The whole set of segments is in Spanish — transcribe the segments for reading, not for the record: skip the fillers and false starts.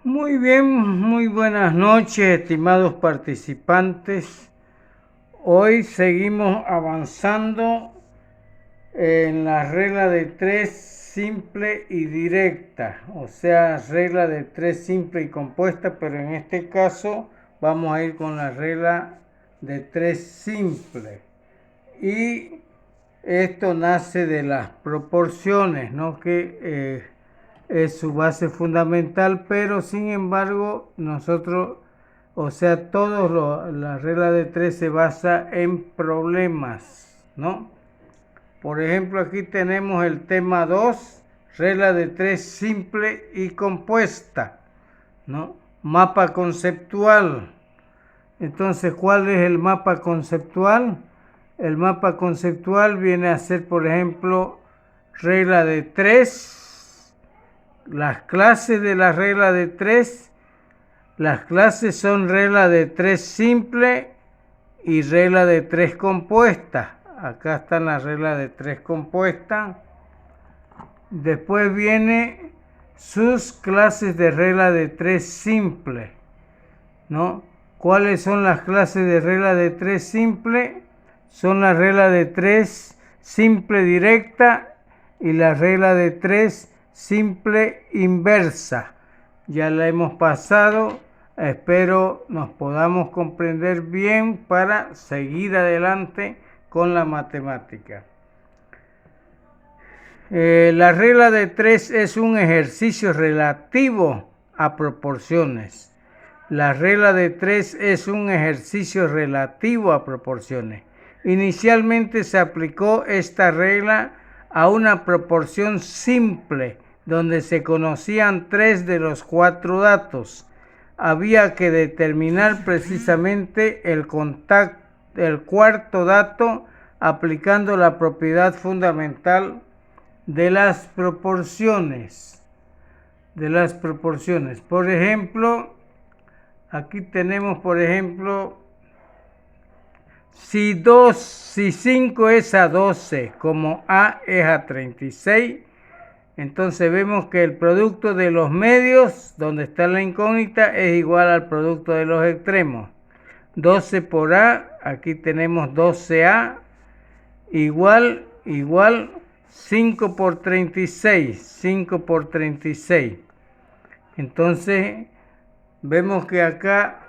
Muy bien, muy buenas noches, estimados participantes. Hoy seguimos avanzando en la regla de 3 simple y directa, o sea, regla de 3 simple y compuesta, pero en este caso vamos a ir con la regla de 3 simple. Y esto nace de las proporciones, ¿no? Que es su base fundamental, pero sin embargo nosotros, o sea, la regla de 3 se basa en problemas, ¿no? Por ejemplo, aquí tenemos el tema 2, regla de 3 simple y compuesta, ¿no? Mapa conceptual. Entonces, ¿cuál es el mapa conceptual? El mapa conceptual viene a ser, por ejemplo, regla de 3. Las clases de la regla de 3. Las clases son regla de 3 simple y regla de 3 compuesta. Acá están las reglas de 3 compuesta. Después viene sus clases de regla de 3 simple, ¿no? ¿Cuáles son las clases de regla de 3 simple? Son la regla de 3 simple directa y la regla de 3 simple inversa. Ya la hemos pasado, espero nos podamos comprender bien para seguir adelante con la matemática. La regla de 3 es un ejercicio relativo a proporciones. La regla de 3 es un ejercicio relativo a proporciones. Inicialmente se aplicó esta regla a una proporción simple, donde se conocían 3 de los 4 datos. Había que determinar precisamente el cuarto dato aplicando la propiedad fundamental de las proporciones. Por ejemplo, aquí tenemos, por ejemplo, si 5 es a 12, como A es a 36, entonces vemos que el producto de los medios, donde está la incógnita, es igual al producto de los extremos. 12 por A, aquí tenemos 12A, igual 5 por 36, 5 por 36. Entonces, vemos que acá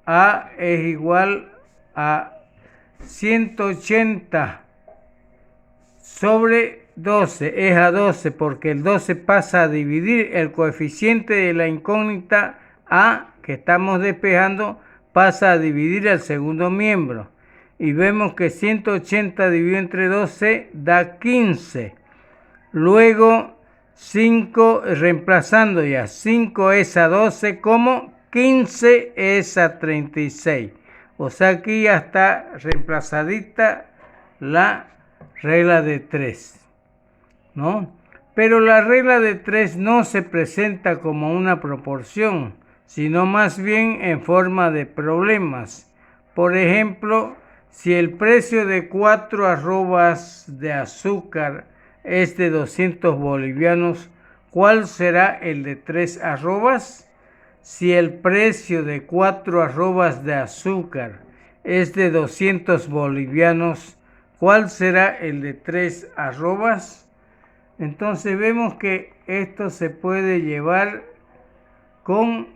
A es igual a 180 sobre 12, es a 12 porque el 12 pasa a dividir el coeficiente de la incógnita A que estamos despejando, pasa a dividir el segundo miembro. Y vemos que 180 dividido entre 12 da 15. Luego 5, reemplazando ya, 5 es a 12 como 15 es a 36. O sea, aquí ya está reemplazadita la regla de 3, ¿no? Pero la regla de 3 no se presenta como una proporción, sino más bien en forma de problemas. Por ejemplo, si el precio de 4 arrobas de azúcar es de 200 bolivianos, ¿cuál será el de 3 arrobas? Si el precio de 4 arrobas de azúcar es de 200 bolivianos, ¿cuál será el de 3 arrobas? Entonces vemos que esto se puede llevar con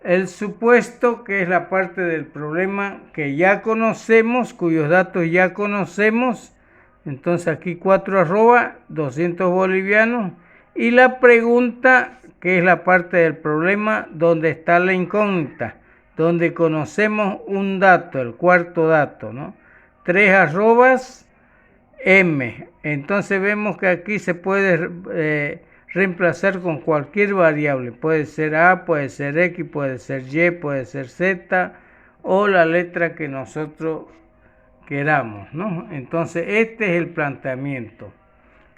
el supuesto, que es la parte del problema que ya conocemos, cuyos datos ya conocemos. Entonces aquí 4 arroba 200 bolivianos. Y la pregunta, que es la parte del problema donde está la incógnita, donde conocemos un dato, el cuarto dato, ¿no? 3 arrobas M. Entonces vemos que aquí se puede reemplazar con cualquier variable. Puede ser A, puede ser X, puede ser Y, puede ser Z o la letra que nosotros queramos, ¿no? Entonces este es el planteamiento.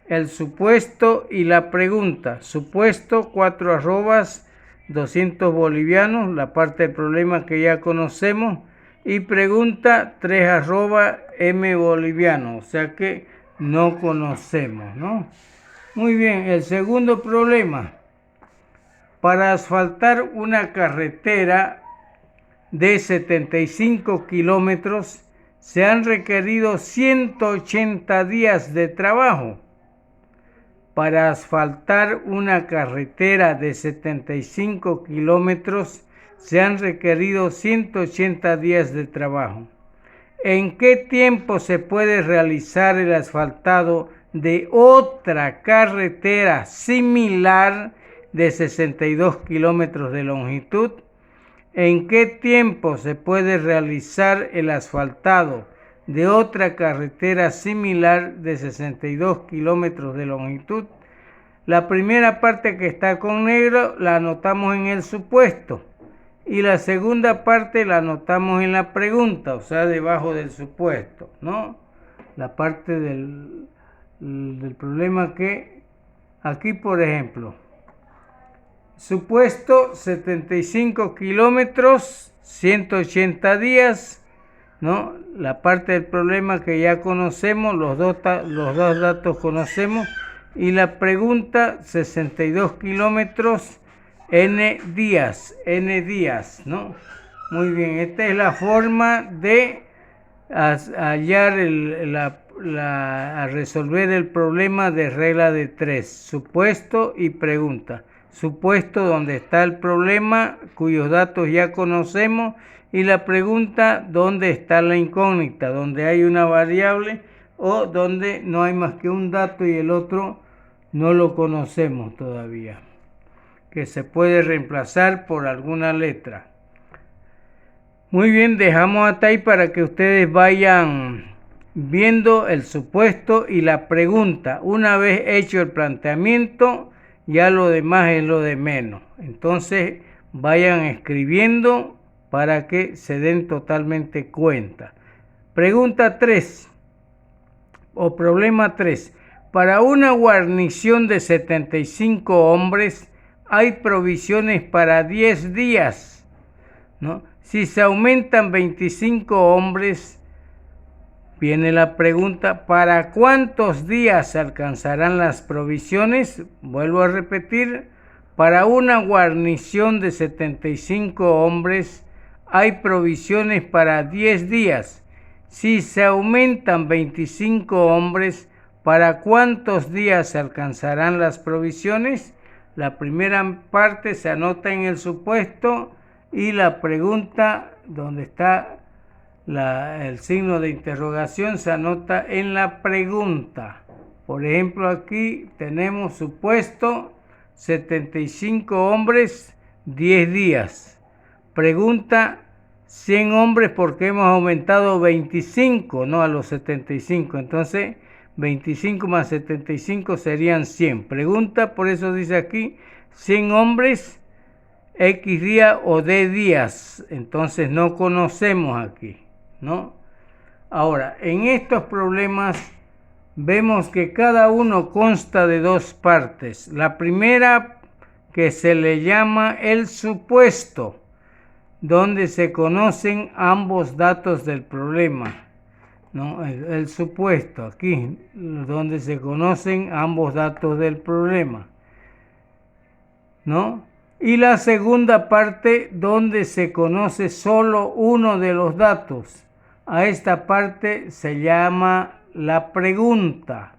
El supuesto y la pregunta. Supuesto, 4 arrobas, 200 bolivianos, la parte del problema que ya conocemos. Y pregunta, 3 arroba M boliviano, o sea que no conocemos, ¿no? Muy bien, el segundo problema. Para asfaltar una carretera de 75 kilómetros se han requerido 180 días de trabajo. Para asfaltar una carretera de 75 kilómetros se han requerido 180 días de trabajo. ¿En qué tiempo se puede realizar el asfaltado de otra carretera similar de 62 kilómetros de longitud? ¿En qué tiempo se puede realizar el asfaltado de otra carretera similar de 62 kilómetros de longitud? La primera parte que está con negro la anotamos en el supuesto y la segunda parte la anotamos en la pregunta, o sea, debajo del supuesto, ¿no? La parte del problema que aquí, por ejemplo, supuesto 75 kilómetros, 180 días, ¿no? La parte del problema que ya conocemos, los dos datos conocemos, y la pregunta 62 kilómetros, n días, ¿no? Muy bien, esta es la forma de hallar a resolver el problema de regla de 3, supuesto y pregunta. Supuesto donde está el problema cuyos datos ya conocemos y la pregunta donde está la incógnita, donde hay una variable o donde no hay más que un dato y el otro no lo conocemos todavía, que se puede reemplazar por alguna letra. Muy bien, dejamos hasta ahí para que ustedes vayan viendo el supuesto y la pregunta. Una vez hecho el planteamiento, ya lo demás es lo de menos. Entonces vayan escribiendo para que se den totalmente cuenta. Pregunta 3 o problema 3. Para una guarnición de 75 hombres hay provisiones para 10 días, ¿no? Si se aumentan 25 hombres, viene la pregunta, ¿para cuántos días se alcanzarán las provisiones? Vuelvo a repetir, para una guarnición de 75 hombres hay provisiones para 10 días. Si se aumentan 25 hombres, ¿para cuántos días se alcanzarán las provisiones? La primera parte se anota en el supuesto y la pregunta, donde está el signo de interrogación, se anota en la pregunta. Por ejemplo, aquí tenemos supuesto 75 hombres, 10 días. Pregunta 100 hombres porque hemos aumentado 25, no a los 75. Entonces 25 más 75 serían 100. Pregunta, por eso dice aquí 100 hombres, X día o D días. Entonces no conocemos aquí, ¿no? Ahora, en estos problemas vemos que cada uno consta de dos partes. La primera, que se le llama el supuesto, donde se conocen ambos datos del problema, ¿no? El supuesto, aquí, donde se conocen ambos datos del problema, ¿no? Y la segunda parte, donde se conoce solo uno de los datos. A esta parte se llama la pregunta.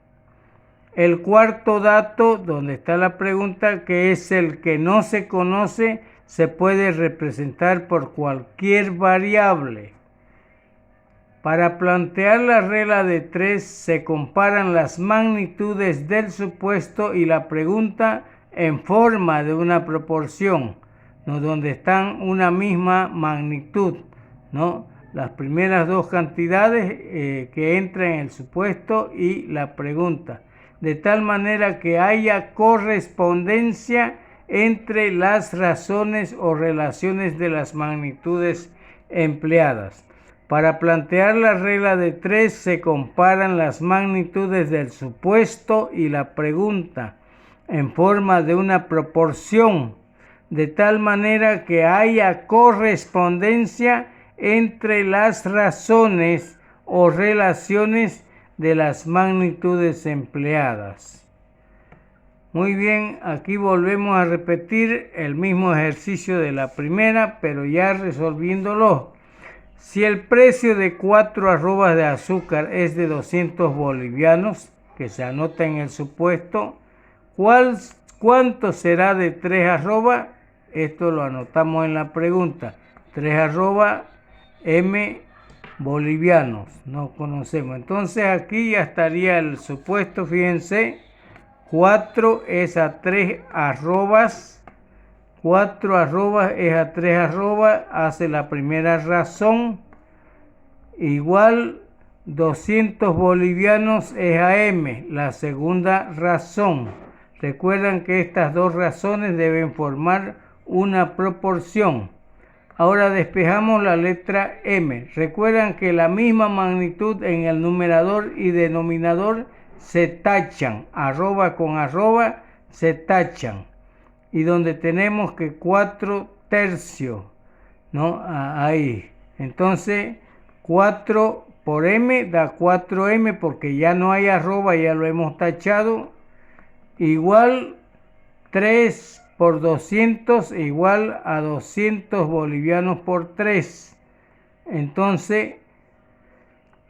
El cuarto dato, donde está la pregunta, que es el que no se conoce, se puede representar por cualquier variable. Para plantear la regla de 3 se comparan las magnitudes del supuesto y la pregunta en forma de una proporción, ¿no? Donde están una misma magnitud, ¿no? Las primeras dos cantidades que entran en el supuesto y la pregunta, de tal manera que haya correspondencia entre las razones o relaciones de las magnitudes empleadas. Para plantear la regla de 3 se comparan las magnitudes del supuesto y la pregunta en forma de una proporción, de tal manera que haya correspondencia entre las razones o relaciones de las magnitudes empleadas. Muy bien, aquí volvemos a repetir el mismo ejercicio de la primera, pero ya resolviéndolo. Si el precio de 4 arrobas de azúcar es de 200 bolivianos, que se anota en el supuesto, ¿cuánto será de 3 arrobas? Esto lo anotamos en la pregunta. 3 arrobas M bolivianos, no conocemos. Entonces aquí ya estaría el supuesto, fíjense. 4 es a 3 arrobas, 4 arrobas es a 3 arrobas, hace la primera razón, igual 200 bolivianos es a M, la segunda razón. Recuerdan que estas dos razones deben formar una proporción. Ahora despejamos la letra M. Recuerdan que la misma magnitud en el numerador y denominador se tachan, arroba con arroba se tachan, y donde tenemos que 4 tercios, ¿no? Ahí, entonces 4 por M da 4M porque ya no hay arroba, ya lo hemos tachado, igual 3 por 200 igual a 200 bolivianos por 3, entonces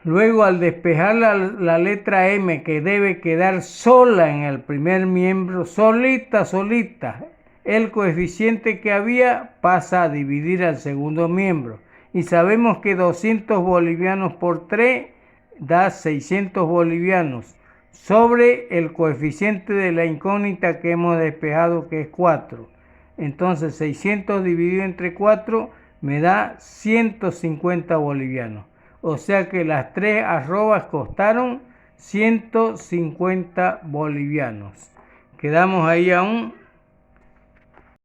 luego, al despejar la letra M, que debe quedar sola en el primer miembro, solita, el coeficiente que había pasa a dividir al segundo miembro. Y sabemos que 200 bolivianos por 3 da 600 bolivianos sobre el coeficiente de la incógnita que hemos despejado, que es 4. Entonces, 600 dividido entre 4 me da 150 bolivianos. O sea que las 3 arrobas costaron 150 bolivianos. Quedamos ahí aún